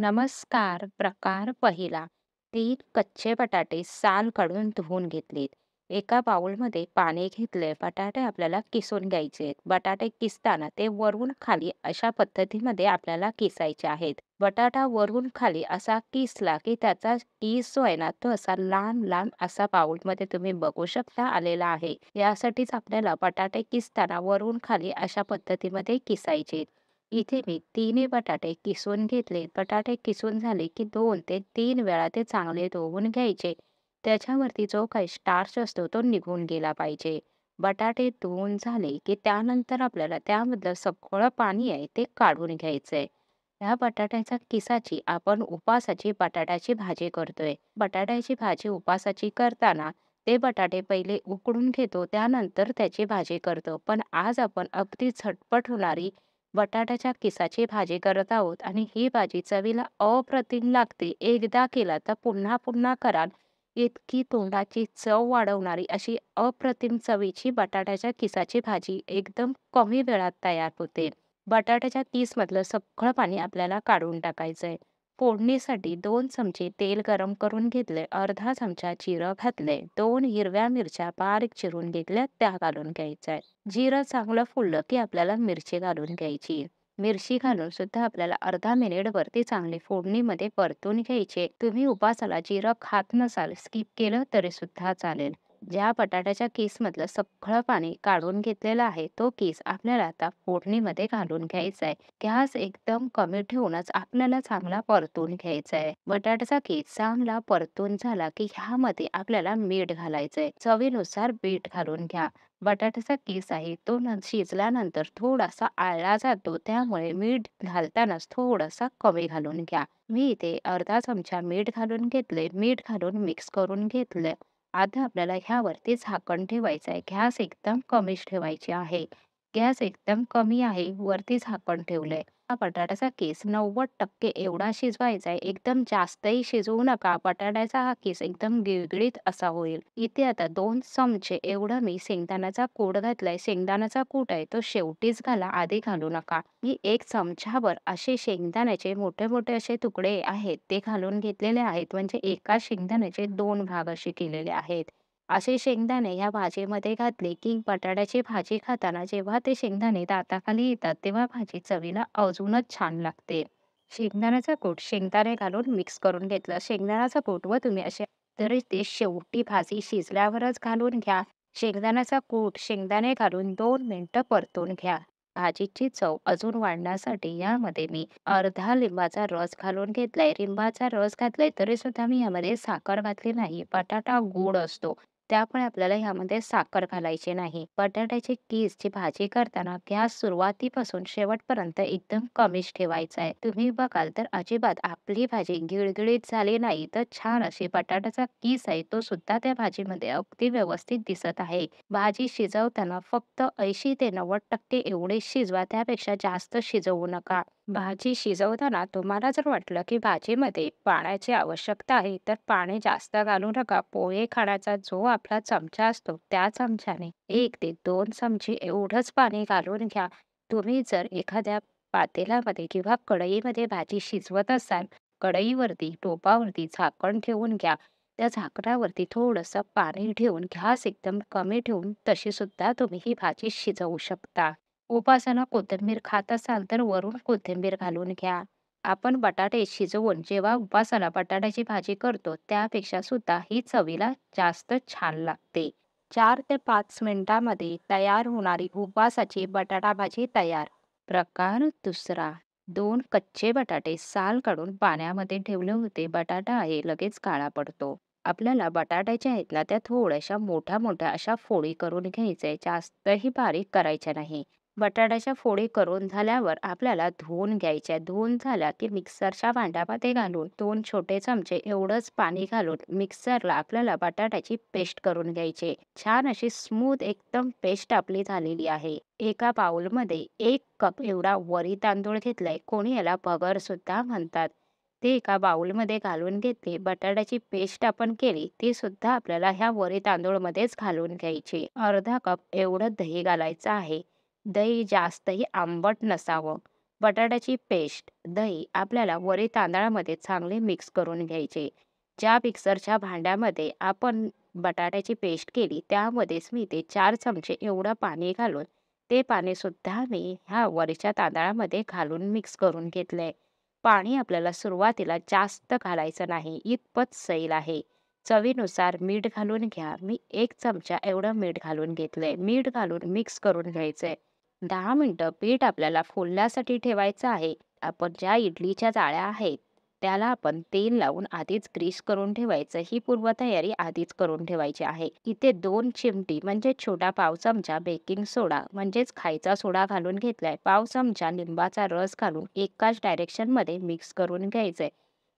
नमस्कार. प्रकार पहिला. 3 कच्चे बटाटे साल काढून धुवून घेतलेत. एका बाउलमध्ये पाणी घेतले. बटाटे आपल्याला किसून घ्यायचे आहेत. बटाटे किसताना ते वरून खाली अशा पद्धतीमध्ये आपल्याला किसायचे आहेत. बटाटा वरून खाली असा किसला की त्याचा किस जो आहे ना तो असा लांब लांब असा बाउलमध्ये तुम्ही बघू शकता आलेला आहे. यासाठीच आपल्याला बटाटे किसताना वरून खाली अशा पद्धतीमध्ये किसायचे. इथे मी तिन्ही बटाटे किसून घेतले. बटाटे किसून झाले की 2 ते 3 वेळा ते चांगले धुवून घ्यायचे. त्याच्यावरती जो काही स्टार्च असतो तो निघून गेला पाहिजे. बटाटे धुवून झाले की त्यानंतर आपल्याला त्यामधलं सगळं पाणी आहे ते काढून घ्यायचंय. ह्या बटाट्याच्या किसाची आपण उपासाची बटाट्याची भाजी करतोय. बटाट्याची भाजी उपासाची करताना ते बटाटे पहिले उकडून घेतो, त्यानंतर त्याची भाजी करतो. पण आज आपण अगदी झटपट होणारी बटाट्याच्या किसाची भाजी करत आहोत आणि ही भाजी चवीला अप्रतिम लागते. एकदा केला तर पुन्हा पुन्हा कराल इतकी तोंडाची चव वाढवणारी अशी अप्रतिम चवीची बटाट्याच्या किसाची भाजी एकदम कमी वेळात तयार होते. बटाट्याच्या किसमधलं सगळं पाणी आपल्याला काढून टाकायचंय. फोडणीसाठी 2 चमचे तेल गरम करून घेतले. अर्धा चमचा जिरं घातले. 2 हिरव्या मिरच्या बारीक चिरून घेतल्या त्या घालून घ्यायच्या. जिरं चांगलं फुललं की आपल्याला मिरची घालून घ्यायची. मिरची घालून सुद्धा आपल्याला अर्धा मिनिट वरती चांगली फोडणीमध्ये परतून घ्यायचे. तुम्ही उपासाला जिरं खात नसाल, स्किप केलं तरी सुद्धा चालेल. ज्या बटाट्याच्या किसमधलं सगळं पाणी काढून घेतलेलं आहे तो किस आपल्याला आता फोडणीमध्ये घालून घ्यायचा आहे. गॅस एकदम कमी ठेवूनच आपल्याला चांगला परतून घ्यायचा आहे. बटाट्याचा किस चांगला परतून झाला की ह्यामध्ये आपल्याला मीठ घालायचंय. चवीनुसार मीठ घालून घ्या. बटाट्याचा किस आहे तो शिजल्यानंतर थोडासा आळला जातो, त्यामुळे मीठ घालतानाच थोडासा कमी घालून घ्या. मी इथे अर्धा चमचा मीठ घालून घेतले. मीठ घालून मिक्स करून घेतले. आता आपल्याला ह्यावरती झाकण ठेवायचं आहे. गॅस एकदम कमीच ठेवायची आहे. गॅस एकदम कमी आहे. वरती झाकण ठेवलंय. हा बटाट्याचा किस 90% एवढा शिजवायचा आहे. एकदम जास्तही शिजवू नका. बटाट्याचा हा किस एकदम गिळगिळीत असा होईल. इथे आता 2 चमचे एवढा मी शेंगदाण्याचा कूट घातलाय. शेंगदाण्याचा कूट आहे तो शेवटीच घाला, आधी घालू नका. मी 1 चमचाभर असे शेंगदाण्याचे मोठे मोठे असे तुकडे आहेत ते घालून घेतलेले आहेत. म्हणजे एका शेंगदाण्याचे 2 भाग असे केलेले आहेत. असे शेंगदाणे या भाजीमध्ये घातले की बटाट्याची भाजी खाताना जेव्हा ते शेंगदाणे दाताखाली येतात तेव्हा भाजी चवीला अजूनच छान लागते. शेंगदाण्याचा कूट शेंगदाणे घालून मिक्स करून घेतलं. शेंगदाण्याचा कूट व तुम्ही असे तरी ते शेवटी भाजी शिजल्यावरच घालून घ्या. शेंगदाण्याचा कूट शेंगदाणे घालून 2 मिनिटं परतून घ्या. भाजीची चव अजून वाढण्यासाठी यामध्ये मी अर्धा लिंबाचा रस घालून घेतलाय. लिंबाचा रस घातलाय तरी सुद्धा मी यामध्ये साखर घातली नाही. बटाटा गोड असतो. त्यामुळे आपल्याला ह्यामध्ये साखर घालायची नाही. बटाट्याची कीसची भाजी करताना गॅस सुरुवातीपासून शेवटपर्यंत एकदम कमीच ठेवायचा आहे. तुम्ही बघाल तर अजिबात आपली भाजी गिळगिळीत झाली नाही, तर छान अशी बटाट्याचा कीस आहे तो सुद्धा त्या भाजीमध्ये अगदी व्यवस्थित दिसत आहे. भाजी शिजवताना फक्त 80 ते 90% एवढे शिजवा, त्यापेक्षा जास्त शिजवू नका. भाजी शिजवताना तुम्हाला जर वाटलं की भाजीमध्ये पाण्याची आवश्यकता आहे, तर पाणी जास्त घालू नका. पोहे खाण्याचा जो आपला चमचा असतो त्या चमच्याने 1 ते 2 चमचे एवढंच पाणी घालून घ्या. तुम्ही जर एखाद्या पातेल्यामध्ये किंवा कढईमध्ये भाजी शिजवत असाल, कढईवरती टोपावरती झाकण ठेवून घ्या. त्या झाकणावरती थोडंसं पाणी ठेवून गॅस एकदम कमी ठेवून तशी सुद्धा तुम्ही ही भाजी शिजवू शकता. उपासाला कोथिंबीर खात असाल तर वरून कोथिंबीर घालून घ्या. आपण बटाटे शिजवून जेव्हा उपासाला बटाट्याची भाजी करतो त्यापेक्षा सुद्धा ही चवीला जास्त छान लागते. 4 ते 5 मिनिटांमध्ये तयार होणारी उपासाची बटाटा भाजी तयार. प्रकार दुसरा. 2 कच्चे बटाटे साल काढून पाण्यामध्ये ठेवले होते. बटाटा आहे लगेच काळा पडतो. आपल्याला बटाट्याच्या आहेत ना त्या थोड्याशा मोठ्या मोठ्या अशा फोडी करून घ्यायच्या, जास्तही बारीक करायच्या नाही. बटाट्याच्या फोडी करून झाल्यावर आपल्याला धुवून घ्यायच्या. धुवून झाल्या की मिक्सरच्या भांड्यामध्ये घालून 2 छोटे चमचे एवढंच पाणी घालून मिक्सरला आपल्याला बटाट्याची पेस्ट करून घ्यायची. छान अशी स्मूथ एकदम पेस्ट आपली झालेली आहे. एका बाउलमध्ये 1 कप एवढा वरी तांदूळ घेतलाय. कोणी याला भगर सुद्धा म्हणतात. ते एका बाउलमध्ये घालून घेतले. बटाट्याची पेस्ट आपण केली ती सुद्धा आपल्याला ह्या वरी तांदूळमध्येच घालून घ्यायची. अर्धा कप एवढं दही घालायचं आहे. दही जास्तही आंबट नसावं. बटाट्याची पेस्ट, दही आपल्याला वरी तांदळामध्ये चांगले मिक्स करून घ्यायचे. ज्या मिक्सरच्या भांड्यामध्ये आपण बटाट्याची पेस्ट केली, त्यामध्येच मी ते 4 चमचे एवढं पाणी घालून, ते पाणी सुद्धा मी ह्या वरीच्या तांदळामध्ये घालून मिक्स करून घेतलंय. पाणी आपल्याला सुरुवातीला जास्त घालायचं नाही, इतपत सैल आहे. चवीनुसार मीठ घालून घ्या. मी 1 चमचा एवढं मीठ घालून घेतलंय. मीठ घालून मिक्स करून घ्यायचंय. 10 मिनिटं पीठ आपल्याला फुलण्यासाठी ठेवायचं आहे. आपण ज्या इडलीच्या जाळ्या आहेत, त्याला आपण तेल लावून आधीच ग्रीस करून ठेवायचं. ही पूर्वतयारी आधीच करून ठेवायची आहे. इथे 2 चिमटी म्हणजे छोटा पाव चमचा बेकिंग सोडा म्हणजेच खायचा सोडा घालून घेतलाय. पाव चमचा लिंबाचा रस घालून एकाच डायरेक्शनमध्ये मिक्स करून घ्यायचंय.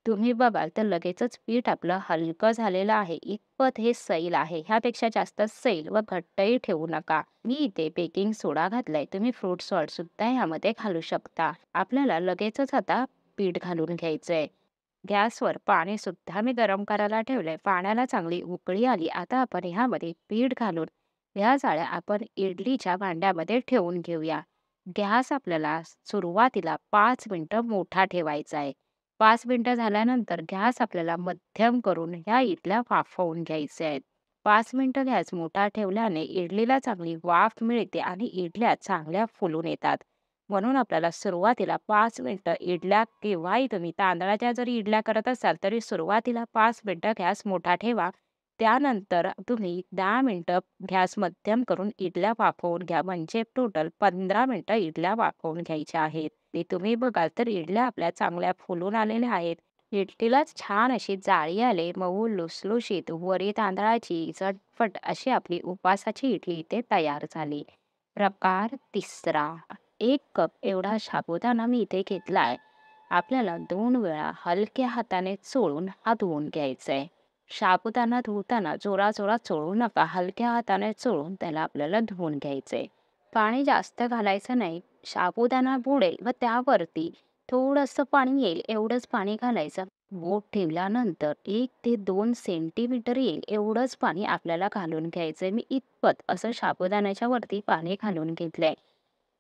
तुम्ही बघाल तर लगेचच पीठ आपलं हलकं झालेलं आहे. इतपत हे सैल आहे. ह्यापेक्षा जास्त सैल व घट्टही ठेवू नका. मी इथे बेकिंग सोडा घातलाय. तुम्ही फ्रूट सॉल्ट सुद्धा ह्यामध्ये घालू शकता. आपल्याला लगेचच आता पीठ घालून घ्यायचंय. गॅसवर पाणी सुद्धा मी गरम करायला ठेवलंय. पाण्याला चांगली उकळी आली. आता आपण ह्यामध्ये पीठ घालून ह्या जाळ्या आपण इडलीच्या भांड्यामध्ये ठेवून घेऊया. गॅस आपल्याला सुरुवातीला 5 मिनिटं मोठा ठेवायचा आहे. 5 मिनिटं झाल्यानंतर गॅस आपल्याला मध्यम करून ह्या इडल्या वाफवून घ्यायच्या आहेत. 5 मिनिटं गॅस मोठा ठेवल्याने इडलीला चांगली वाफ मिळते आणि इडल्या चांगल्या फुलून येतात. म्हणून आपल्याला सुरुवातीला 5 मिनिटं इडल्या केव्हाही तुम्ही तांदळाच्या जरी इडल्या करत असाल तरी सुरुवातीला 5 मिनिटं गॅस मोठा ठेवा. त्यानंतर तुम्ही 10 मिनिटं गॅस मध्यम करून इडल्या वाफवून घ्या. म्हणजे टोटल 15 मिनिटं इडल्या वाफवून घ्यायच्या आहेत. ते तुम्ही बघाल तर इडल्या आपल्या चांगल्या फुलून आलेल्या आहेत. इडलीलाच छान अशी जाळी आले, मऊ लुसलुशीत वरी तांदळाची झटपट अशी आपली उपासाची इडली इथे तयार झाली. प्रकार तिसरा. 1 कप एवढा साबुदाणा मी इथे घेतलाय. आपल्याला 2 वेळा हलक्या हाताने चोळून हा धुवून घ्यायचा आहे. साबुदाणा धुताना जोराजोरात चोळू नका. हलक्या हाताने चोळून त्याला आपल्याला धुवून घ्यायचंय. पाणी जास्त घालायचं नाही. साबुदाणा बुडेल व त्यावरती थोडंसं पाणी येईल एवढंच पाणी घालायचं. बोट ठेवल्यानंतर 1 ते 2 सेंटीमीटर येईल एवढंच पाणी आपल्याला घालून घ्यायचंय. मी इतपत असं साबुदाण्याच्या वरती पाणी घालून घेतलंय.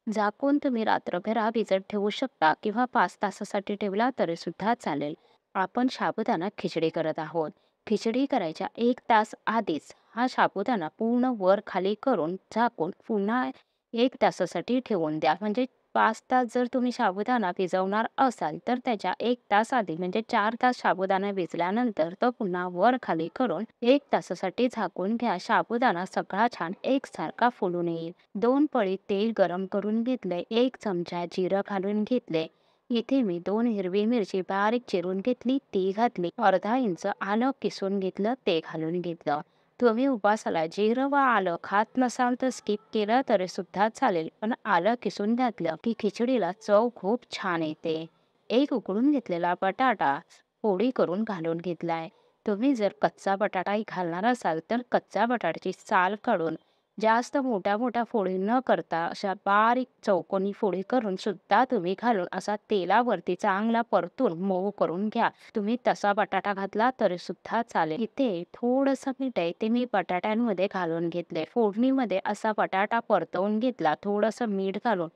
झाकून तुम्ही रात्रभर हा भिजत ठेवू शकता किंवा 5 तासासाठी ठेवला तरी सुद्धा चालेल. आपण साबुदाणा खिचडी करत आहोत. खिचडी करायच्या 1 तास आधीच हा साबुदाणा पूर्ण वर खाली करून झाकून पुन्हा 1 तासासाठी ठेवून द्या. म्हणजे 5 तास जर तुम्ही साबुदाणा भिजवणार असाल तर त्याच्या 1 तास आधी म्हणजे 4 तास साबुदाणा भिजल्यानंतर तो पुन्हा वर खाली करून 1 तासासाठी झाकून घ्या. साबुदाणा सगळा छान एकसारखा फुलून येईल. 2 पळी तेल गरम करून घेतलंय. 1 चमचा जिरं घालून घेतले. इथे मी 2 हिरवी मिरची बारीक चिरून घेतली ती घातली. अर्धा इंच आलं किसून घेतलं ते घालून घेतलं. तुम्ही उपासाला जिरं व आलं खात नसाल तर स्किप केलं तरी सुद्धा चालेल. पण आलं किसून घातलं की खिचडीला चव खूप छान येते. एक उकडून घेतलेला बटाटा फोडी करून घालून घेतलाय. तुम्ही जर कच्चा बटाटाही घालणार असाल तर कच्च्या बटाट्याची साल काढून जास्त मोठ्या मोठ्या फोडी न करता अशा बारीक चौकोनी फोडी करून सुद्धा तुम्ही घालून असा तेलावरती चांगला परतून मऊ करून घ्या. तुम्ही तसा बटाटा घातला तरी सुद्धा चालेल. इथे थोडंसं मीठ आहे ते मी बटाट्यांमध्ये घालून घेतले. फोडणीमध्ये असा बटाटा परतवून घेतला. थोडंसं मीठ घालून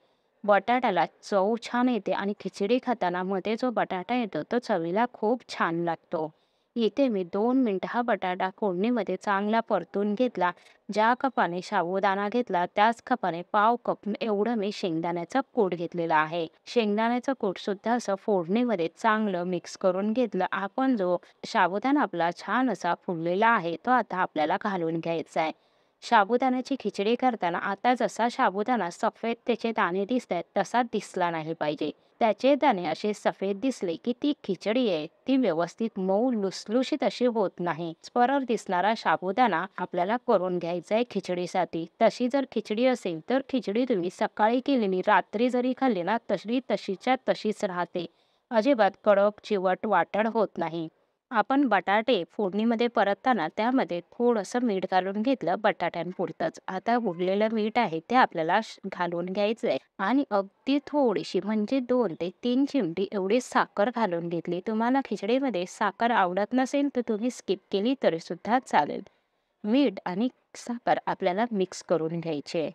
बटाट्याला चव छान येते आणि खिचडी खाताना मध्ये जो बटाटा येतो तो चवीला खूप छान लागतो. इथे मी 2 मिनिट हा बटाटा फोडणीमध्ये चांगला परतून घेतला. ज्या कपाने साबुदाणा घेतला त्याच कपाने पाव कप एवढं मी शेंगदाण्याचा कूट घेतलेला आहे. शेंगदाण्याचं कूट सुद्धा असं फोडणीमध्ये चांगलं मिक्स करून घेतलं. आपण जो साबुदाणा आपला छान असा फुललेला आहे तो आता आपल्याला घालून घ्यायचा आहे. साबुदाण्याची खिचडी करताना आता जसा साबुदाणा सफेद त्याचे दाणे दिसतात तसा दिसला नाही पाहिजे. त्याचे दाणे असे सफेद दिसले की ती खिचडी आहे ती व्यवस्थित मऊ लुसलुशीत अशी होत नाही. स्परर दिसणारा साबुदाणा आपल्याला करून घ्यायचा आहे खिचडीसाठी. तशी जर खिचडी असेल तर खिचडी तुम्ही सकाळी केलेली रात्री जरी खाल्ली ना तशी तशीच्या तशीच राहते. अजिबात कडक चिवट वाटण होत नाही. आपण बटाटे फोडणीमध्ये परतताना त्यामध्ये थोडंसं मीठ घालून घेतलं बटाट्यांपुरतंच. आता उरलेलं मीठ आहे ते आपल्याला घालून घ्यायचंय आणि अगदी थोडीशी म्हणजे 2 ते 3 चिमटी एवढी साखर घालून घेतली. तुम्हाला खिचडीमध्ये साखर आवडत नसेल तर तुम्ही स्किप केली तरी सुद्धा चालेल. मीठ आणि साखर आपल्याला मिक्स करून घ्यायची आहे.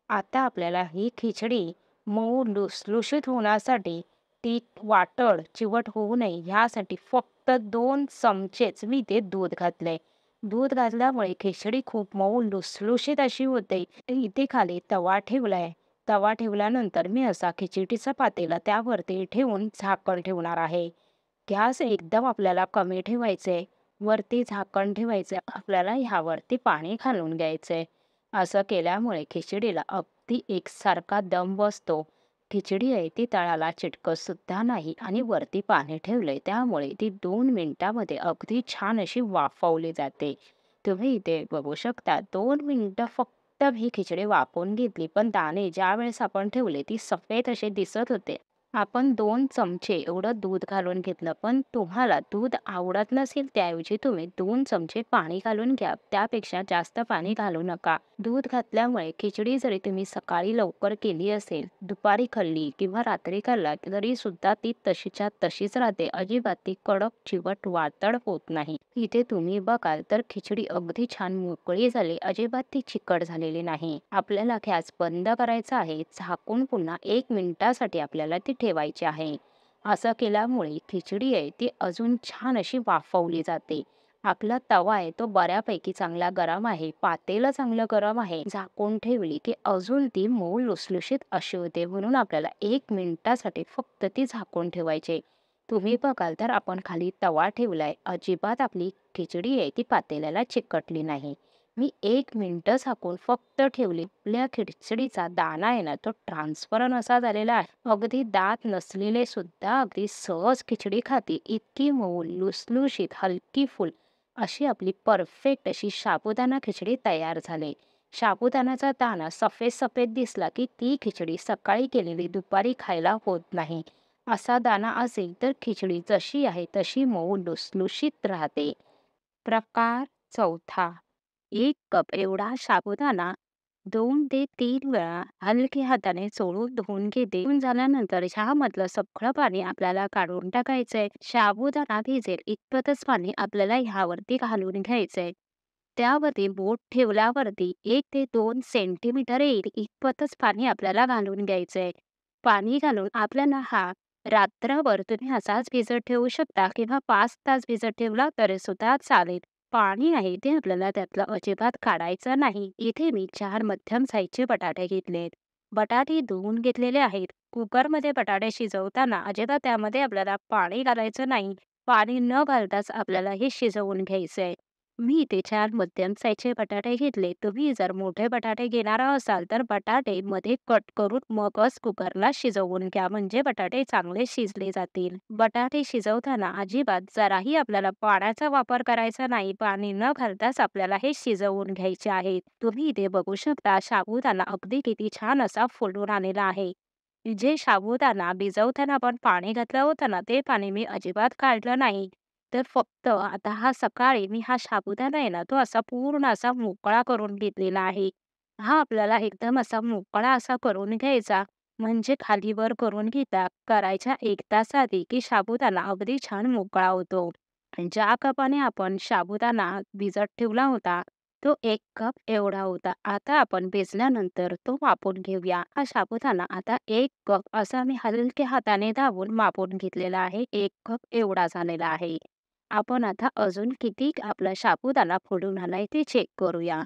आता आपल्याला ही खिचडी मऊ लुसलुशीत होण्यासाठी ती वाटण चिवट होऊ नये ह्यासाठी फक्त 2 चमचेच मी ते दूध घातलंय. दूध घातल्यामुळे खिचडी खूप मऊ लुसलुशीत अशी होते. इथे खाली तवा ठेवलाय. तवा ठेवल्यानंतर मी असा खिचडीचा पातेला त्यावरती ठेवून झाकण ठेवणार आहे. गॅस एकदम आपल्याला कमी ठेवायचे. वरती झाकण ठेवायचं. आपल्याला ह्यावरती पाणी घालून घ्यायचंय. असं केल्यामुळे खिचडीला अगदी एकसारखा दम बसतो. खिचडी आहे ती तळाला चिटकत सुद्धा नाही आणि वरती पाणी ठेवलंय त्यामुळे ती 2 मिनिटामध्ये अगदी छान अशी वाफवली जाते. तुम्ही इथे बघू शकता 2 मिनिटं फक्त ही खिचडी वाफवून घेतली, पण दाणे ज्यावेळेस आपण ठेवले ती सफेद असे दिसत होते. आपण 2 चमचे एवढं दूध घालून घेतलं, पण तुम्हाला दूध आवडत नसेल त्याऐवजी तुम्ही 2 चमचे पाणी घालून घ्या. त्यापेक्षा जास्त पाणी घालू नका. दूध घातल्यामुळे खिचडी जरी तुम्ही सकाळी लवकर केली असेल, दुपारी खाल्ली किंवा रात्री खाल्ला तरी सुद्धा ती तशीच्या तशीच राहते. अजिबात ती कडक, चिवट, वातड होत नाही. इथे तुम्ही बघाल तर खिचडी अगदी छान मोकळी झाली. अजिबात ती चिकट झालेली नाही. आपल्याला गॅस बंद करायचा आहे. झाकून पुन्हा 1 मिनिटासाठी आपल्याला ती ठेवायची आहे. असं केल्यामुळे खिचडी आहे ती अजून छान अशी वाफवली जाते. आपला तवा आहे तो बऱ्यापैकी चांगला गरम आहे. पातेलं चांगलं गरम आहे. झाकून ठेवली की अजून ती मऊ लुसलुशीत अशी होते. म्हणून आपल्याला 1 मिनिटासाठी फक्त ती झाकून ठेवायची. तुम्ही बघाल तर आपण खाली तवा ठेवलाय. अजिबात आपली खिचडी आहे ती पातेल्याला चिकटली नाही. मी 1 मिनिटं झाकून फक्त ठेवली. आपल्या खिचडीचा दाणा आहे ना तो ट्रान्सपरंट असा झालेला आहे. अगदी दात नसलेले सुद्धा अगदी सहज खिचडी खातील. इतकी मऊ, लुसलुशीत, हलकी-फुल अशी आपली परफेक्ट अशी साबुदाणा खिचडी तयार झाली. साबुदाण्याचा दाणा सफेद-सफेद दिसला की ती खिचडी सकाळी केलेली दुपारी खायला होत नाही. असा दाणा असेल तर खिचडी जशी आहे तशी मऊ लुसलुशीत राहते. प्रकार चौथा. 1 कप एवढा साबुदाणा 2 ते 3 वेळा हलक्या हाताने चोळून धुवून घेते. धुवून झाल्यानंतर ह्यामधलं सगळं पाणी आपल्याला काढून टाकायचंय. साबुदाणा भिजेल इतपतच पाणी आपल्याला ह्यावरती घालून घ्यायचंय. त्यावरती बोट ठेवल्यावरती 1 ते 2 सेंटीमीटर येईल इतपतच पाणी आपल्याला घालून घ्यायचंय. पाणी घालून आपल्याला हा रात्रभर तुम्ही असाच भिजत ठेवू शकता किंवा 5 तास भिजत ठेवला तरी सुद्धा चालेल. पाणी आहे ते आपल्याला त्यातलं अजिबात काढायचं नाही. इथे मी 4 मध्यम साईजचे बटाटे घेतलेत. बटाटे धुवून घेतलेले आहेत. कुकरमध्ये बटाटे शिजवताना अजिबात त्यामध्ये आपल्याला पाणी घालायचं नाही. पाणी न घालताच आपल्याला हे शिजवून घ्यायचंय. मी इथे 4 मध्यम साईजचे बटाटे घेतले. तुम्ही जर मोठे बटाटे घेणार असाल तर बटाटे मध्ये कट करून मगच कुकरला शिजवून घ्या म्हणजे बटाटे चांगले शिजले जातील. बटाटे शिजवताना अजिबात जराही आपल्याला पाण्याचा वापर करायचा नाही. पाणी न घालताच आपल्याला हे शिजवून घ्यायचे आहेत. तुम्ही इथे बघू शकता साबुदाणा अगदी किती छान असा फुलून आलेला आहे. जे साबुदाणा भिजवताना आपण पाणी घातलं होतं ना ते पाणी मी अजिबात काढलं नाही. तर फक्त आता हा सकाळी मी हा साबुदाणा आहे ना, तो असा पूर्ण असा मोकळा करून घेतलेला आहे. हा आपल्याला एकदम असा मोकळा असा करून घ्यायचा. म्हणजे खाली-वर करून घेता करायच्या 1 तास आधी, की साबुदाणा अगदी छान मोकळा होतो. ज्या कपाने आपण साबुदाणा भिजत ठेवला होता, तो 1 कप एवढा होता. आता आपण भिजल्यानंतर तो मापून घेऊया. हा साबुदाणा आता 1 कप असा मी हलक्या हाताने दाबून मापून घेतलेला आहे. 1 कप एवढा झालेला आहे. आपण आता अजून किती आपला साबुदाणा फोडून आलाय ते चेक करूया.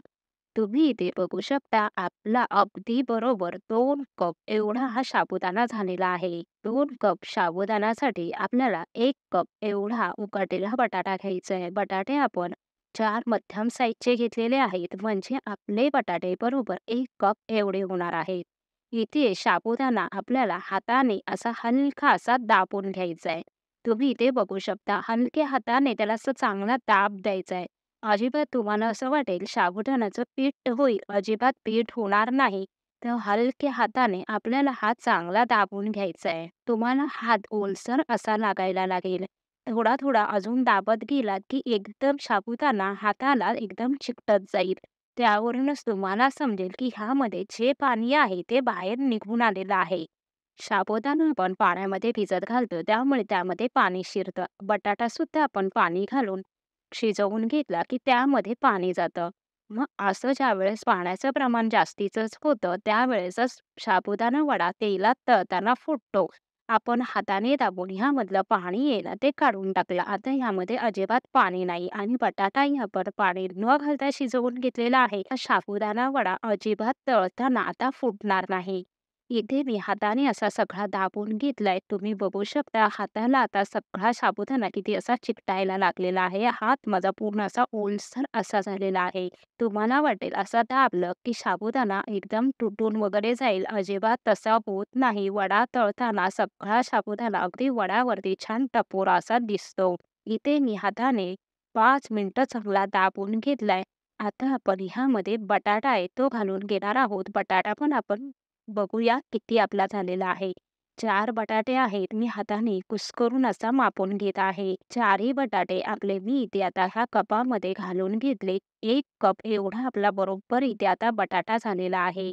तुम्ही इथे बघू शकता आपला अगदी बरोबर 2 कप एवढा हा साबुदाणा झालेला आहे. 2 कप साबुदाण्यासाठी आपल्याला 1 कप एवढा उकडलेला बटाटा घ्यायचा आहे. बटाटे आपण 4 मध्यम साईजचे घेतलेले आहेत म्हणजे आपले बटाटे बरोबर 1 कप एवढे होणार आहेत. इथे साबुदाणा आपल्याला हाताने असा हलका असा दाबून घ्यायचा आहे. तुम्ही इथे बघू शकता हलक्या हाताने त्याला असं चांगला दाब द्यायचा आहे. अजिबात तुम्हाला असं वाटेल साबुदाण्याचं पीठ होईल, अजिबात पीठ होणार नाही. तर हलक्या हाताने आपल्याला हा चांगला दाबून घ्यायचा आहे. तुम्हाला हात ओलसर असा लागायला लागेल. थोडा-थोडा अजून दाबत गेलात की एकदम साबुदाणा हाताला एकदम चिकटत जाईल. त्यावरूनच तुम्हाला समजेल की ह्यामध्ये जे पाणी आहे ते बाहेर निघून आलेलं आहे. साबुदाणा आपण पाण्यामध्ये भिजत घालतो त्यामुळे त्यामध्ये पाणी शिरतं. बटाटा सुद्धा आपण पाणी घालून शिजवून घेतला की त्यामध्ये पाणी जातं. मग असं ज्यावेळेस पाण्याचं प्रमाण जास्तीचंच होतं, त्यावेळेसच साबुदाणा वडा तेलात तळताना फुटतो. आपण हाताने दाबून ह्यामधलं पाणी आहे ना, ते काढून टाकलं. आता ह्यामध्ये अजिबात पाणी नाही आणि बटाटाही आपण पाणी न घालता शिजवून घेतलेला आहे. हा साबुदाणा वडा अजिबात तळताना आता फुटणार नाही. इथे मी हाताने असा सगळा दाबून घेतलाय. तुम्ही बघू शकता हाताला आता सगळा साबुदाणा किती असा चिकटायला लागलेला आहे. हात माझा पूर्ण असा ओलसर असा झालेला आहे. तुम्हाला वाटेल असं दाबलं की साबुदाणा एकदम तुटून वगैरे जाईल. अजिबात तसा होत नाही. वडा तळताना सगळा साबुदाणा अगदी वड्यावरती छान टपोरा असा दिसतो. इथे मी हाताने 5 मिनिटं चांगला दाबून घेतलाय. आता आपण ह्यामध्ये बटाटा आहे तो घालून घेणार आहोत. बटाटा पण आपण बघूया किती आपला झालेला आहे. 4 बटाटे आहेत. मी हाताने कुस्करून असा मापून घेत आहे. 4ही बटाटे आपले मी इथे आता ह्या कपामध्ये घालून घेतले. 1 कप एवढा आपला बरोबर इथे आता बटाटा झालेला आहे.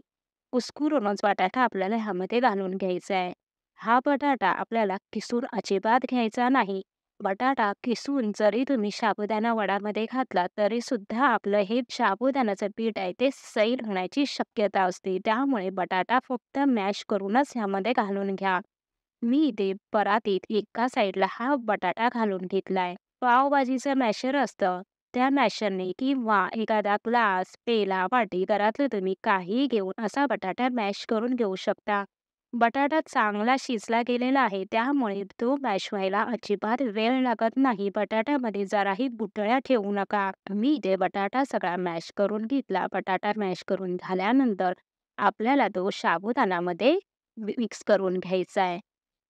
कुस्करूनच बटाटा आपल्याला ह्यामध्ये घालून घ्यायचा आहे. हा बटाटा आपल्याला किसून अजिबात घ्यायचा नाही. बटाटा किसून जरी तुम्ही साबुदाणा वड्यामध्ये घातला तरी सुद्धा आपलं हे साबुदाण्याचं पीठ आहे ते सैल होण्याची शक्यता असते. त्यामुळे बटाटा फक्त मॅश करूनच ह्यामध्ये घालून घ्या. मी इथे परातीत एका साईडला हा बटाटा घालून घेतलाय. पावभाजीचं मॅशर असतं, त्या मॅशरने किंवा एखादा ग्लास, पेला, वाटी घरातलं तुम्ही काहीही घेऊन असा बटाटा मॅश करून घेऊ शकता. बटाटा चांगला शिजला गेलेला आहे, त्यामुळे तो मॅश व्हायला अजिबात वेळ लागत नाही. बटाट्यामध्ये जराही गुठळ्या ठेवू नका. मी इथे बटाटा सगळा मॅश करून घेतला. बटाटा मॅश करून झाल्यानंतर आपल्याला तो साबुदाण्यामध्ये मिक्स करून घ्यायचा आहे.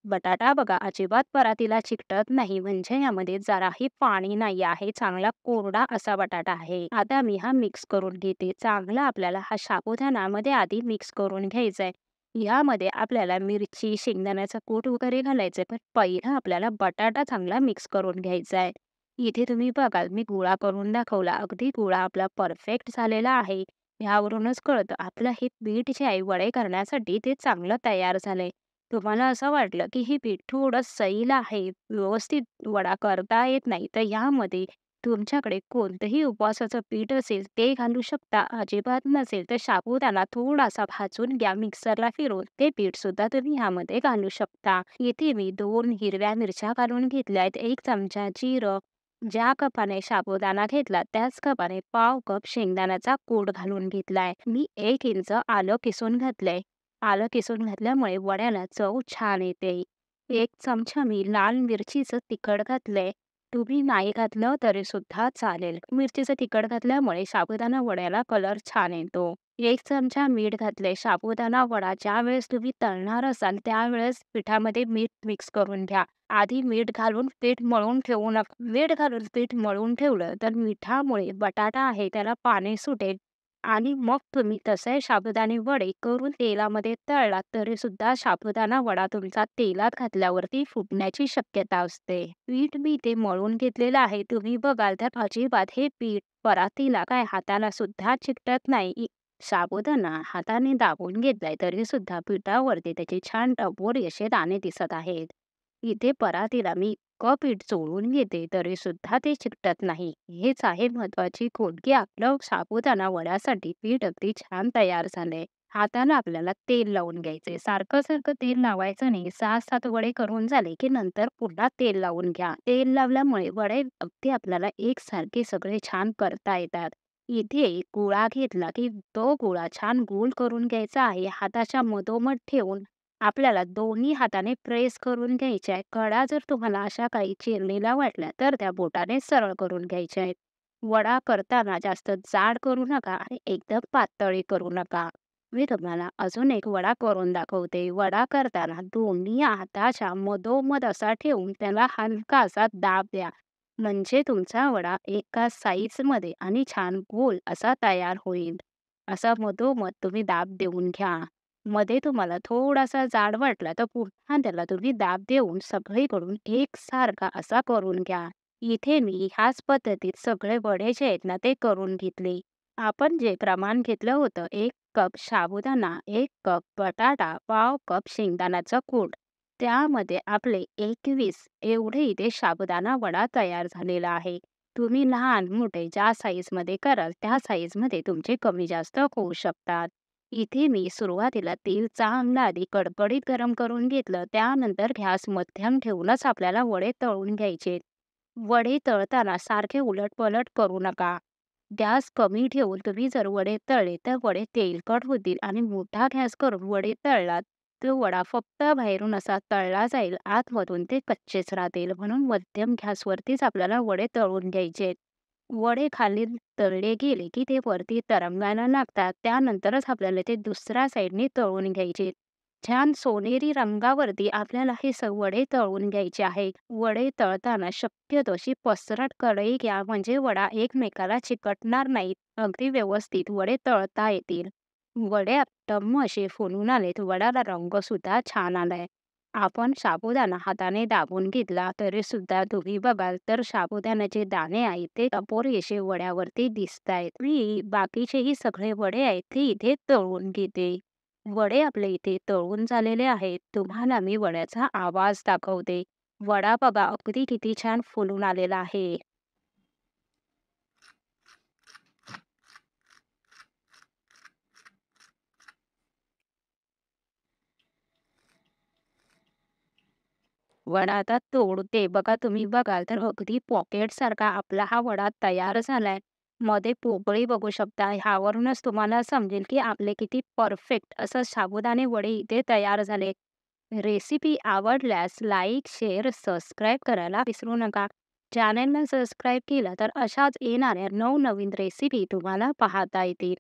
बटाटा बघा अजिबात परातीला चिकटत नाही, म्हणजे यामध्ये जराही पाणी नाही आहे. चांगला कोरडा असा बटाटा आहे. आता मी हा मिक्स करून घेते. चांगला आपल्याला हा साबुदाण्यामध्ये आधी मिक्स करून घ्यायचा आहे. यामध्ये आपल्याला मिरची, शेंगदाण्याचा कूट वगैरे घालायचंय, पण पहिला आपल्याला बटाटा चांगला मिक्स करून घ्यायचा आहे. इथे तुम्ही बघाल मी गोळा करून दाखवला. अगदी गोळा आपला परफेक्ट झालेला आहे. ह्यावरूनच कळतं आपलं हे पीठ जे आहे वडे करण्यासाठी ते चांगलं तयार झालंय. तुम्हाला असं वाटलं की हे पीठ थोडं सैल आहे, व्यवस्थित वडा करता येत नाही, तर यामध्ये तुमच्याकडे कोणतंही उपवासाचं पीठ असेल ते घालू शकता. अजिबात नसेल तर साबुदाणा थोडासा भाजून घ्या मिक्सरला फिरवून. ते पीठ सुद्धा तुम्ही ह्यामध्ये घालू शकता. इथे मी 2 हिरव्या मिरच्या घालून घेतल्या आहेत. 1 चमचा जिरं, ज्या कपाने साबुदाणा घेतला त्याच कपाने पाव कप शेंगदाण्याचा कूट घालून घेतलाय. मी 1 इंच आलं किसून घातलंय. आलं किसून घातल्यामुळे वड्याला चव छान येते. 1 चमचा मी लाल मिरचीचं तिखट घातलंय. तुम्ही नाही घातलं तरी सुद्धा चालेल. मिरचीचं तिखट घातल्यामुळे साबुदाणा वड्याला कलर छान येतो. 1 चमचा मीठ घातलंय. साबुदाणा वडा ज्यावेळेस तुम्ही तळणार असाल त्यावेळेस पिठामध्ये मीठ मिक्स करून घ्या. आधी मीठ घालून पीठ मळून ठेवू नका. मीठ घालून पीठ मळून ठेवलं तर मिठामुळे बटाटा आहे त्याला पाणी सुटेल आणि मग तुम्ही तसे साबुदाणे वडे करून तेलामध्ये तळलात तरी सुद्धा साबुदाणा वडा तुमचा तेलात घातल्यावरती फुटण्याची शक्यता असते. पीठ मी ते मळून घेतलेलं आहे. तुम्ही बघाल तर अजिबात हे पीठ परातीला काय हाताला सुद्धा चिकटत नाही. साबुदाणा हाताने दाबून घेतलाय तरी सुद्धा पिठावरती त्याचे छान टपोरी असे दाणे दिसत आहेत. इथे परातीला मी इतकं पीठ चोळून घेते तरी सुद्धा ते चिकटत नाही. हेच आहे महत्वाची खूण की आपलं साबुदाणा वड्यासाठी पीठ अगदी छान तयार झालंय. हाताला आपल्याला तेल लावून घ्यायचंय. सारखं सारखं तेल लावायचं नाही. 6-7 वडे करून झाले की नंतर पुन्हा तेल लावून घ्या. तेल लावल्यामुळे वडे अगदी आपल्याला एकसारखे सगळे छान करता येतात. इथे गोळा घेतला की तो गोळा छान गोल करून घ्यायचा आहे. हाताच्या मधोमध ठेवून आपल्याला दोन्ही हाताने प्रेस करून घ्यायचे आहे. कडा जर तुम्हाला अशा काही चिरलेल्या वाटल्या तर त्या बोटाने सरळ करून घ्यायच्या आहेत. वडा करताना जास्त जाड करू नका आणि एकदम पातळी करू नका. मी तुम्हाला अजून एक वडा करून दाखवते. वडा करताना दोन्ही हाताच्या मधोमध असा ठेवून त्याला हलका असा दाब द्या. म्हणजे तुमचा वडा एका साईजमध्ये आणि छान गोल असा तयार होईल. असा मधोमध तुम्ही दाब देऊन घ्या. मध्ये तुम्हाला थोडासा जाड वाटला तर पुन्हा त्याला तुम्ही दाब देऊन सगळीकडून एकसारखा असा करून घ्या. इथे मी ह्याच पद्धतीत सगळे वडे जे आहेत ना ते करून घेतले. आपण जे प्रमाण घेतलं होतं 1 कप साबुदाणा, 1 कप बटाटा, पाव कप शेंगदाण्याचा कूट, त्यामध्ये आपले 21 एवढे इथे साबुदाणा वडा तयार झालेला आहे. तुम्ही लहान, मोठे ज्या साईजमध्ये कराल त्या साईजमध्ये तुमचे कमी जास्त होऊ शकतात. इथे मी सुरुवातीला तेल चांगलं आधी कडकडीत गरम करून घेतलं. त्यानंतर गॅस मध्यम ठेवूनच आपल्याला वडे तळून घ्यायचे. वडे तळताना सारखे उलट-पलट करू नका. गॅस कमी ठेवून तुम्ही जर वडे तळले तर वडे तेलकट होतील आणि मोठा गॅस करून वडे तळलात तर वडा फक्त बाहेरून असा तळला जाईल, आतमधून ते कच्चेच राहतील. म्हणून मध्यम गॅसवरतीच आपल्याला वडे तळून घ्यायचे. वडे खाली तळले गेले की ते वरती तरंगायला लागतात. त्यानंतरच आपल्याला ते दुसऱ्या साईडने तळून घ्यायचे. छान सोनेरी रंगावरती आपल्याला हे वडे तळून घ्यायचे आहे. वडे तळताना शक्यतो अशी पसरट कढई घ्या म्हणजे वडा एकमेकाला चिकटणार नाहीत. अगदी व्यवस्थित वडे तळता येतील. वडे टम्म असे फुलून आलेत. वड्याला रंग सुद्धा छान आलाय. आपण साबुदाणा हाताने दाबून घेतला तरी सुद्धा तुम्ही बघाल तर साबुदाण्याचे दाणे आहेत ते अपुरेसे वड्यावरती दिसतायत. मी बाकीचेही सगळे वडे आहेत ते इथे तळून घेते. वडे आपले इथे तळून झालेले आहेत. तुम्हाला मी वड्याचा आवाज दाखवते. वडा बघा अगदी किती छान फुलून आलेला आहे. वडा आता तोडते. बघा तुम्ही बघाल तर अगदी पॉकेटसारखा आपला हा वडा तयार झालाय. मध्ये पोकळी बघू शकता. ह्यावरूनच तुम्हाला समजेल की आपले किती परफेक्ट असं साबुदाणे वडे इथे तयार झाले. रेसिपी आवडल्यास लाईक, शेअर, सबस्क्राईब करायला विसरू नका. चॅनलला सबस्क्राईब केलं तर अशाच येणाऱ्या नवनवीन रेसिपी तुम्हाला पाहता येतील.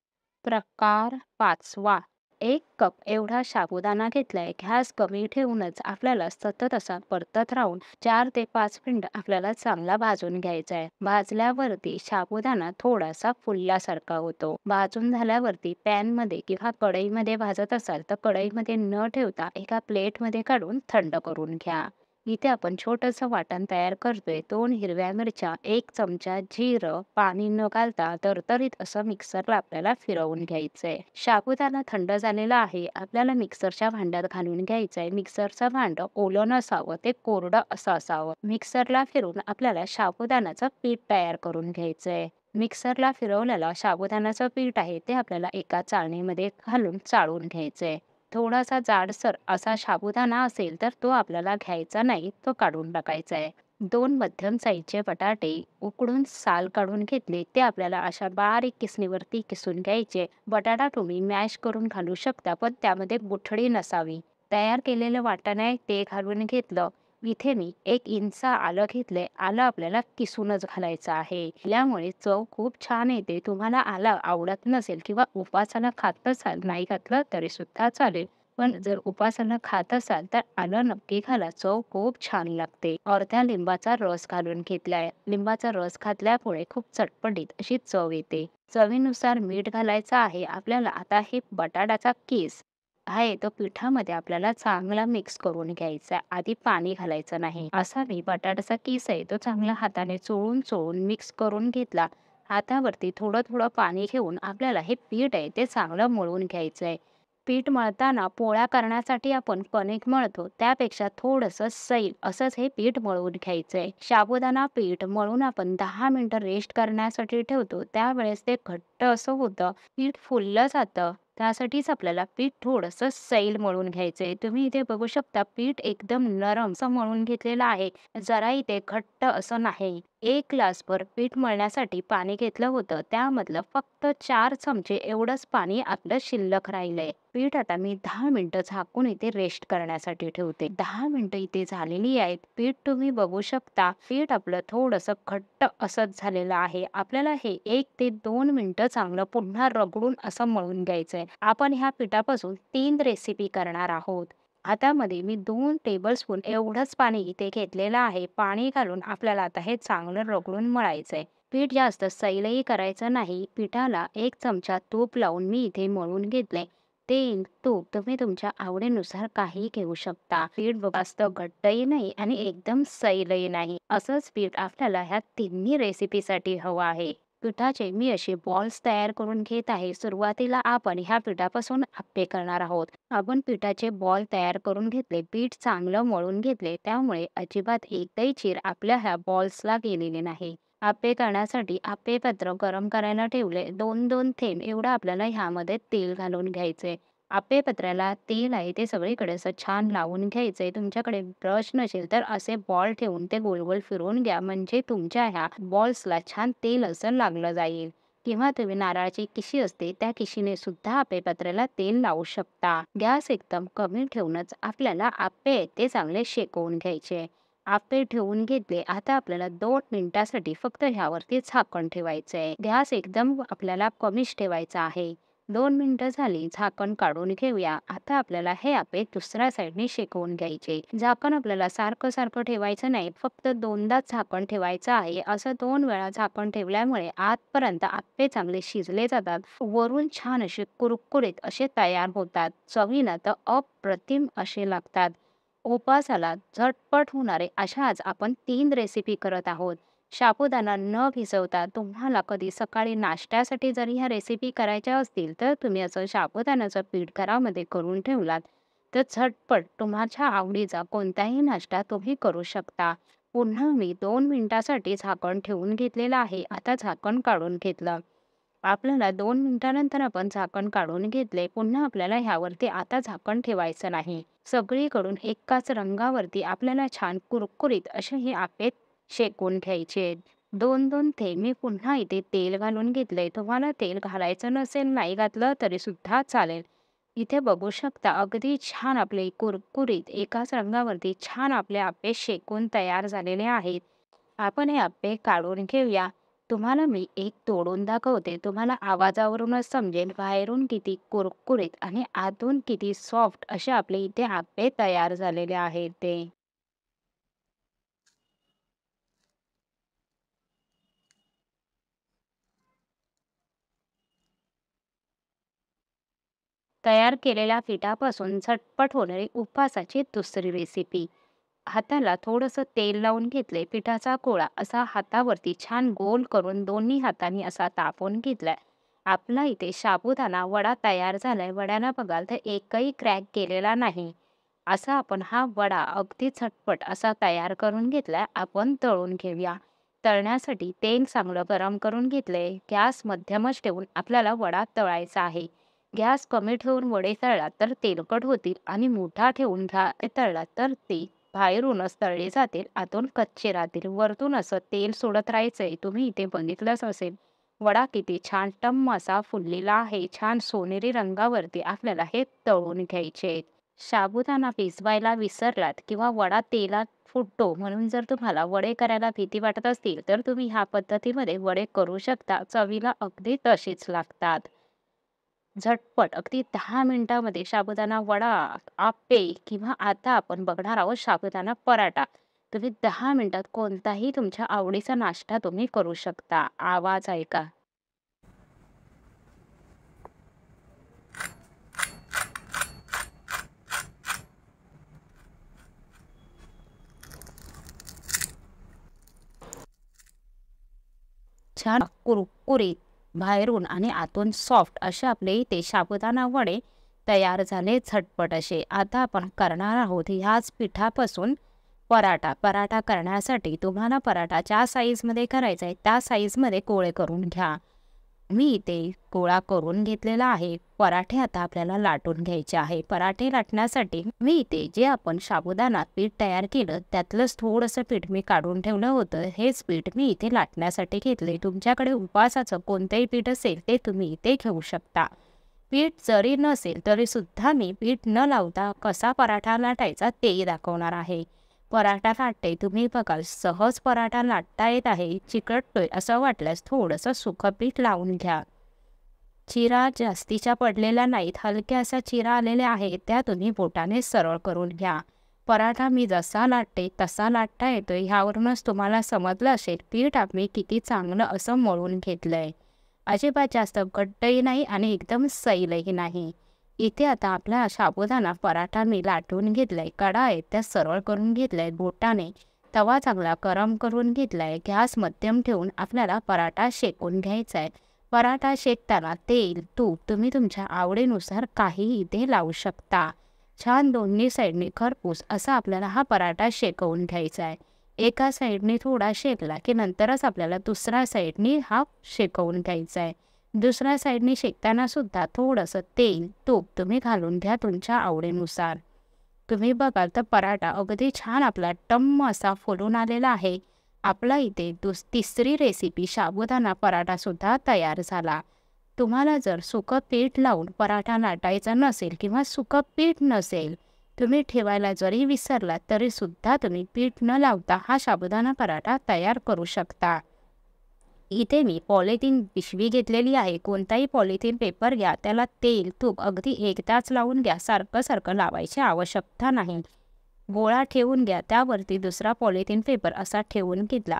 प्रकार 5वा. 1 कप एवढा साबुदाणा घेतलाय. गॅस कमी ठेवूनच आपल्याला सतत असा परतत राहून 4 ते 5 मिनिटं आपल्याला चांगला भाजून घ्यायचा आहे. भाजल्यावरती साबुदाणा थोडासा फुलल्यासारखा होतो. भाजून झाल्यावरती पॅनमध्ये किंवा कढईमध्ये भाजत असाल तर कढईमध्ये न ठेवता एका प्लेटमध्ये काढून थंड करून घ्या. इथे आपण छोटंसं वाटण तयार करतोय. 2 हिरव्या मिरच्या, 1 चमचा जिरं, पाणी न घालता तरतरीत असं मिक्सरला आपल्याला फिरवून घ्यायचंय. साबुदाणा थंड झालेला आहे. आपल्याला मिक्सरच्या भांड्यात घालून घ्यायचंय. मिक्सरचं भांडं ओलं नसावं, ते कोरडं असं असावं. मिक्सरला फिरवून आपल्याला साबुदाण्याचं पीठ तयार करून घ्यायचंय. मिक्सरला फिरवलेलं साबुदाण्याचं पीठ आहे ते आपल्याला एका चाळणीमध्ये घालून चाळून घ्यायचंय. थोडासा जाडसर असा साबुदाणा असेल तर तो आपल्याला घ्यायचा नाही, तो काढून टाकायचा आहे. 2 मध्यम साईजचे बटाटे उकडून साल काढून घेतले. ते आपल्याला अशा बारीक किसणीवरती किसून घ्यायचे. बटाटा तुम्ही मॅश करून घालू शकता, पण त्यामध्ये गुठळी नसावी. तयार केलेलं वाटण आहे ते घालून घेतलं. इथे मी 1 इंच आलं घेतलंय. आलं आपल्याला किसूनच घालायचं आहे. यामुळे चव खूप छान येते. तुम्हाला आलं आवडत नसेल किंवा उपासाला खात नसाल, नाही घातलं तरी सुद्धा चालेल. पण जर उपासाला खात असाल तर आलं नक्की घाला. चव खूप छान लागते. अर्ध्या लिंबाचा रस घालून घेतलाय. लिंबाचा रस घातल्यामुळे खूप चटपटीत अशी चव येते. चवीनुसार मीठ घालायचं आहे आपल्याला. आता हे बटाट्याचा किस आहे तो पिठामध्ये आपल्याला चांगला मिक्स करून घ्यायचा. आधी पाणी घालायचं नाही. असा मी बटाट्याचा किस आहे तो चांगला हाताने चोळून चोळून मिक्स करून घेतला. हातावरती थोडं थोडं पाणी घेऊन आपल्याला हे पीठ आहे ते चांगलं मळून घ्यायचंय. पीठ मळताना पोळ्या करण्यासाठी आपण कणिक मळतो त्यापेक्षा थोडंसं सैल असंच हे पीठ मळून घ्यायचंय. साबुदाणा पीठ मळून आपण 10 मिनिटं रेस्ट करण्यासाठी ठेवतो त्यावेळेस ते घट्ट असं होतं. पीठ फुललं जातं. त्यासाठीच आपल्याला पीठ थोडंसं सैल मळून घ्यायचंय. तुम्ही इथे बघू शकता पीठ एकदम नरम असं मळून घेतलेलं आहे. जराही ते घट्ट असं नाही. 1 ग्लासभर पीठ मळण्यासाठी पाणी घेतलं होतं. त्यामधलं फक्त 4 चमचे एवढंच पाणी आपलं शिल्लक राहिलंय. पीठ आता मी 10 मिनिटं झाकून इथे रेस्ट करण्यासाठी ठेवते. 10 मिनिटं इथे झालेली आहेत. पीठ तुम्ही बघू शकता. पीठ आपलं थोडंसं घट्ट असंच झालेलं आहे. आपल्याला हे 1 ते 2 मिनिटं चांगलं पुन्हा रगडून असं मळून घ्यायचंय. आपण ह्या पिठापासून 3 रेसिपी करणार आहोत. हातामध्ये मी 2 टेबलस्पून एवढंच पाणी इथे घेतलेलं आहे. पाणी घालून आपल्याला आता हे चांगलं रगडून मळायचंय. पीठ जास्त सैलही करायचं नाही. पिठाला 1 चमचा तूप लावून मी इथे मळून घेतलंय. तेल, तूप तुम्ही तुमच्या आवडीनुसार काही घेऊ शकता. पीठ जास्त घट्टही नाही आणि एकदम सैलही नाही. असंच पीठ आपल्याला ह्या तिन्ही रेसिपीसाठी हवं आहे. पिठाचे मी असे बॉल्स तयार करून घेत आहे. सुरुवातीला आपण ह्या पिठापासून आप्पे करणार आहोत. आपण पिठाचे बॉल तयार करून घेतले. पीठ चांगलं मळून घेतले. त्यामुळे अजिबात एकही चीर आपल्या ह्या बॉल्सला गेलेली नाही. आप्पे करण्यासाठी आप्पे पात्र गरम करायला ठेवले. 2-2 थेंब एवढं आपल्याला ह्यामध्ये तेल घालून घ्यायचंय. आप्पे पत्र्याला तेल आहे ते सगळीकडे असं छान लावून घ्यायचंय. तुमच्याकडे ब्रश नसेल तर असे बॉल ठेवून ते गोल-गोल फिरवून घ्या. म्हणजे तुमच्या ह्या बॉल्सला छान तेल असं लागलं जाईल. किंवा तुम्ही नारळाची किशी असते त्या किशीने सुद्धा आप्पे पत्र्याला तेल लावू शकता. गॅस एकदम कमी ठेवूनच आपल्याला आप्पे आहेत ते चांगले शेकवून घ्यायचे. आप्पे ठेवून घेतले. आता आपल्याला 2 मिनिटासाठी फक्त ह्यावरती झाकण ठेवायचं आहे. गॅस एकदम आपल्याला कमीच ठेवायचा आहे. 2 मिनिटं झाली, झाकण काढून घेऊया. आता आपल्याला हे आप्पे दुसऱ्या साईडने शेकवून घ्यायचे. झाकण आपल्याला सारखं-सारखं ठेवायचं नाही. फक्त 2दाच झाकण ठेवायचं आहे. असं 2 वेळा झाकण ठेवल्यामुळे आतपर्यंत आप्पे चांगले शिजले जातात. वरून छान असे कुरकुरीत असे तयार होतात. चवीला तर अप्रतिम असे लागतात. उपासाला झटपट होणारे अशाच आपण 3 रेसिपी करत आहोत. साबुदाणा न भिजवता तुम्हाला कधी सकाळी नाश्त्यासाठी जरी ह्या रेसिपी करायच्या असतील, तर तुम्ही असं साबुदाण्याचं पीठ घरामध्ये करून ठेवलात, तर झटपट तुमच्या आवडीचा कोणताही नाश्ता तुम्ही करू शकता. पुन्हा मी 2 मिनिटासाठी झाकण ठेवून घेतलेलं आहे. आता झाकण काढून घेतलं. आपल्याला 2 मिनिटानंतर आपण झाकण काढून घेतले. पुन्हा आपल्याला ह्यावरती आता झाकण ठेवायचं नाही. सगळीकडून एकाच रंगावरती आपल्याला छान कुरकुरीत असे हे आप्पे शेकून घ्यायचे. 2-2 थेंब मी पुन्हा इथे तेल घालून घेतलंय. तुम्हाला तेल घालायचं नसेल, नाही घातलं तरी सुद्धा चालेल. इथे बघू शकता अगदी छान आपले कुरकुरीत एकाच रंगावरती छान आपले आप्पे शेकून तयार झालेले आहेत. आपण हे आप्पे काढून घेऊया. तुम्हाला मी एक तोडून दाखवते. तुम्हाला आवाजावरूनच समजेल बाहेरून किती कुरकुरीत आणि आतून किती सॉफ्ट असे आपले इथे आप्पे तयार झालेले आहेत ते. तयार केलेल्या पिठापासून झटपट होणारी उपवासाची दुसरी रेसिपी. हाताला थोडंसं तेल लावून घेतले. पिठाचा गोळा असा हातावरती छान गोल करून दोन्ही हातांनी असा तापवून घेतलाय. आपला इथे साबुदाणा वडा तयार झालाय. वड्याला बघाल तर एकही क्रॅक केलेला नाही. असा आपण हा वडा अगदी झटपट असा तयार करून घेतलाय. आपण तळून घेऊया. तळण्यासाठी तेल चांगलं गरम करून घेतलंय. गॅस मध्यमच ठेवून आपल्याला वडा तळायचा आहे. गॅस कमी ठेवून वडे तळलात तर तेलकट होतील आणि मोठा ठेवून तळलात तर ते बाहेरूनच तळले जातील, आतून कच्चे राहतील. वरतून असं तेल सोडत राहायचंय. तुम्ही इथे बघितलंच असेल. वडा किती छान टम्म असा फुललेला आहे. छान सोनेरी रंगावरती आपल्याला हे तळून घ्यायचे आहेत. साबुदाणा भिजवायला विसरलात किंवा वडा तेलात फुटतो म्हणून जर तुम्हाला वडे करायला भीती वाटत असतील, तर तुम्ही ह्या पद्धतीमध्ये वडे करू शकता. चवीला अगदी तशीच लागतात. झटपट अगदी 10 मिनिटांमध्ये साबुदाणा वडा, आप्पे किंवा आता आपण बघणार आहोत साबुदाणा पराठा. तुम्ही 10 मिनिटात कोणताही तुमच्या आवडीचा नाश्ता तुम्ही करू शकता. आवाज ऐका. छान कुरकुरीत बाहेरून आणि आतून सॉफ्ट असे आपले इथे साबुदाणा वडे तयार झाले झटपट असे. आता आपण करणार आहोत ह्याच पिठापासून पराठा. पराठा करण्यासाठी तुम्हाला पराठा ज्या साईजमध्ये करायचा आहे त्या साईजमध्ये गोळे करून घ्या. मी इथे गोळा करून घेतलेला आहे. पराठे आता आपल्याला लाटून घ्यायचे आहे. पराठे लाटण्यासाठी मी इथे जे आपण साबुदाणा पीठ तयार केलं त्यातलंच थोडंसं पीठ मी काढून ठेवलं होतं. हेच पीठ मी इथे लाटण्यासाठी घेतले. तुमच्याकडे उपवासाचं कोणतेही पीठ असेल ते तुम्ही इथे घेऊ शकता. पीठ जरी नसेल तरी सुद्धा मी पीठ न लावता कसा पराठा लाटायचा तेही दाखवणार आहे. पराठा लाटते तुम्ही बघाल सहज पराठा लाटता येत आहे. चिकटतोय असं वाटल्यास थोडंसं सुकं पीठ लावून घ्या. चिरा जास्तीच्या पडलेल्या नाहीत, हलक्या अशा चिरा आलेल्या आहेत त्या तुम्ही बोटाने सरळ करून घ्या. पराठा मी जसा लाटते तसा लाटता येतोय ह्यावरूनच तुम्हाला समजलं असेल पीठ आम्ही किती चांगलं असं मळून घेतलंय. अजिबात जास्त घट्टही नाही आणि एकदम सैलही नाही. इथे आता आपला साबुदाणा पराठा मी लाटून घेतलाय. कडा आहेत त्या सरळ करून घेतलाय बोटाने. तवा चांगला गरम करून घेतलाय. गॅस मध्यम ठेवून आपल्याला पराठा शेकून घ्यायचा आहे. पराठा शेकताना तेल, तूप तुम्ही तुमच्या आवडीनुसार काही इथे लावू शकता. छान दोन्ही साईडने खरपूस असा आपल्याला हा पराठा शेकवून घ्यायचा आहे. एका साईडने थोडा शेकला की नंतरच आपल्याला दुसऱ्या साईडनी हा शेकवून घ्यायचा आहे. दुसऱ्या साईडने शेकताना सुद्धा थोडंसं तेल, तूप तुम्ही घालून घ्या तुमच्या आवडीनुसार. तुम्ही बघाल तर पराठा अगदी छान आपला टम्म असा फुलून आलेला आहे. आपला इथे तिसरी रेसिपी साबुदाणा पराठासुद्धा तयार झाला. तुम्हाला जर सुकं पीठ लावून पराठा लाटायचा नसेल किंवा सुकं पीठ नसेल, तुम्ही ठेवायला जरी विसरलात तरीसुद्धा तुम्ही पीठ न लावता हा साबुदाणा पराठा तयार करू शकता. इथे मी पॉलिथिन पिशवी घेतलेली आहे. कोणताही पॉलिथिन पेपर घ्या, त्याला तेल, तूप अगदी एकदाच लावून घ्या. सारखं लावायची आवश्यकता नाही. गोळा ठेवून घ्या, त्यावरती दुसरा पॉलिथिन पेपर असा ठेवून घेतला.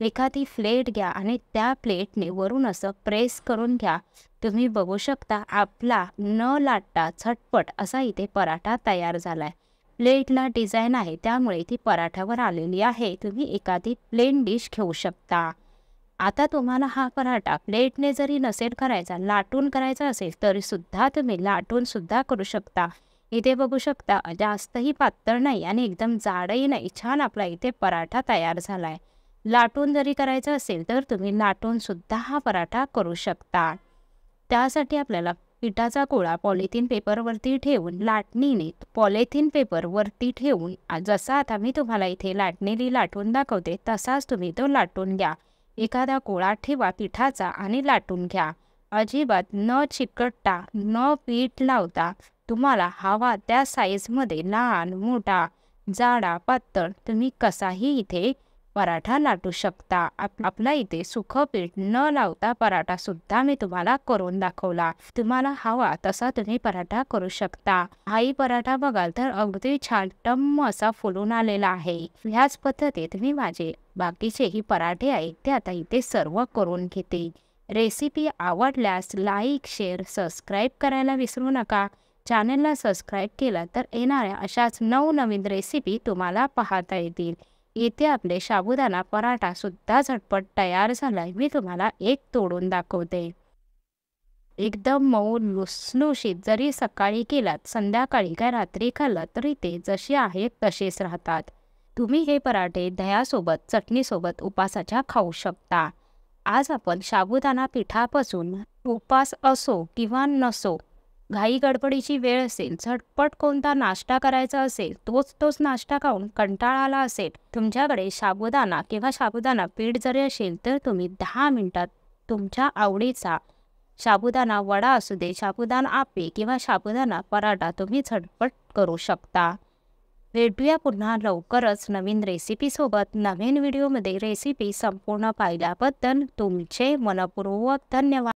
एखादी प्लेट घ्या आणि त्या प्लेटने वरून असं प्रेस करून घ्या. तुम्ही बघू शकता आपला न लाटता झटपट असा इथे पराठा तयार झालाय. प्लेटला डिझाईन आहे त्यामुळे ती पराठ्यावर आलेली आहे. तुम्ही एखादी प्लेन डिश घेऊ शकता. आता तुम्हाला हा पराठा प्लेटने जरी नसेल करायचा, लाटून करायचा असेल तरीसुद्धा तुम्ही लाटून सुद्धा करू शकता. इथे बघू शकता जास्तही पातळ नाही आणि एकदम जाडही नाही. छान आपला इथे पराठा तयार झालाय. लाटून जरी करायचा असेल तर तुम्ही लाटून सुद्धा हा पराठा करू शकता. त्यासाठी आपल्याला पिठाचा गोळा पॉलिथिन पेपरवरती ठेवून लाटणीने पॉलिथिन पेपरवरती ठेवून जसा आता मी तुम्हाला इथे लाटणीने लाटून दाखवते तसाच तुम्ही तो लाटून घ्या. एखादा गोळा ठेवा पिठाचा आणि लाटून घ्या. अजिबात न चिकटता न पीठ लावता तुम्हाला हवा त्या साईजमध्ये लहान, मोठा, जाडा, पातळ तुम्ही कसाही इथे पराठा लाटू शकता. आपला इथे सुखं पीठ न लावता पराठा सुद्धा मी तुम्हाला करून दाखवला. तुम्हाला हवा तसा तुम्ही पराठा करू शकता. हाही पराठा बघाल तर अगदी छान टम्म असा फुलून आलेला आहे. ह्याच पद्धतीत मी माझे बाकीचेही पराठे आहेत ते आता इथे सर्व करून घेते. रेसिपी आवडल्यास लाईक, शेअर, सबस्क्राईब करायला विसरू नका. चॅनलला सबस्क्राईब केलं तर येणाऱ्या अशाच नवनवीन रेसिपी तुम्हाला पाहता येतील. इथे आपले साबुदाणा पराठा सुद्धा झटपट तयार झालाय. मी तुम्हाला एक तोडून दाखवते. एकदम मऊ लुसलुशीत. जरी सकाळी केलात, संध्याकाळी काय रात्री खाल्लं तरी ते जसे आहेत तसेच राहतात. तुम्ही हे पराठे दह्यासोबत, चटणीसोबत उपासाच्या खाऊ शकता. आज आपण साबुदाणा पिठापासून उपास असो किंवा नसो, घाई गडबडीची वेळ असेल, झटपट कोणता नाश्ता करायचा असेल, तोच नाश्ता खाऊन कंटाळा आला असेल, तुमच्याकडे साबुदाणा किंवा साबुदाणा पीठ जरी असेल तर तुम्ही 10 मिनिटात तुमच्या आवडीचा साबुदाणा वडा असू दे, साबुदाणा आप्पे किंवा साबुदाणा पराठा तुम्ही झटपट करू शकता. भेटूया पुन्हा लवकरच नवीन रेसिपीसोबत. नवीन व्हिडिओमध्ये रेसिपी संपूर्ण पाहिल्याबद्दल तुमचे मनपूर्वक धन्यवाद.